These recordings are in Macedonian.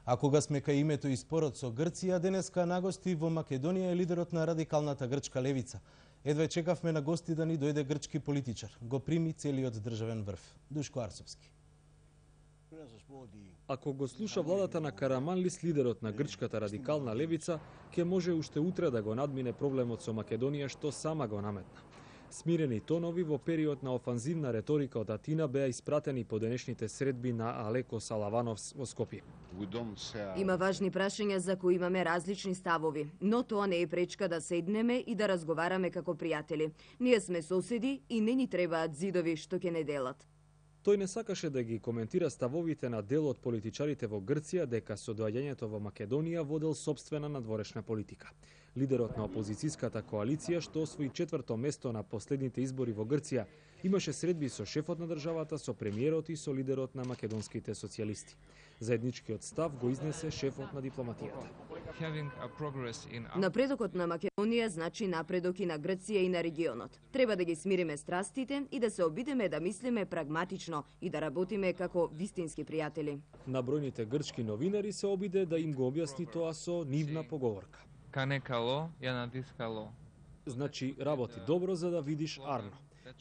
А кога сме кај името и спорот со Грција, денеска на гости во Македонија е лидерот на радикалната грчка левица. Едве чекавме на гости да ни дојде грчки политичар. Го прими целиот државен врв. Душко Арсовски. Ако го слуша владата на Караманлис, лидерот на грчката радикална левица, ќе може уште утре да го надмине проблемот со Македонија што сама го наметна. Смирени тонови во период на офанзивна реторика од Атина беа испратени по денешните средби на Алеко Салаванов во Скопје. Има важни прашања за кои имаме различни ставови, но тоа не е пречка да седнеме и да разговараме како пријатели. Ние сме соседи и не ни требаат зидови што ќе не делат. Тој не сакаше да ги коментира ставовите на дел од политичарите во Грција дека со доаѓањето во Македонија водел собствена надворешна политика. Лидерот на опозицијската коалиција, што освои 4-то место на последните избори во Грција, имаше средби со шефот на државата, со премиерот и со лидерот на македонските социјалисти. Заедничкиот став го изнесе шефот на дипломатијата. Напредокот на Македонија значи напредок и на Грција и на регионот. Треба да ги смириме страстите и да се обидеме да мислиме прагматично и да работиме како вистински пријатели. На бројните грчки новинари се обиде да им го објасни тоа со нивна поговорка. Канекало, ја натискало. Значи, работи добро за да видиш арно.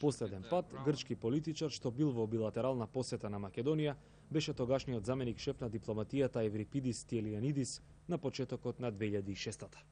Последен пат, грчки политичар што бил во билатерална посета на Македонија, беше тогашниот заменик шеф на дипломатијата Еврипидис Тиелианидис на почетокот на 2006-та.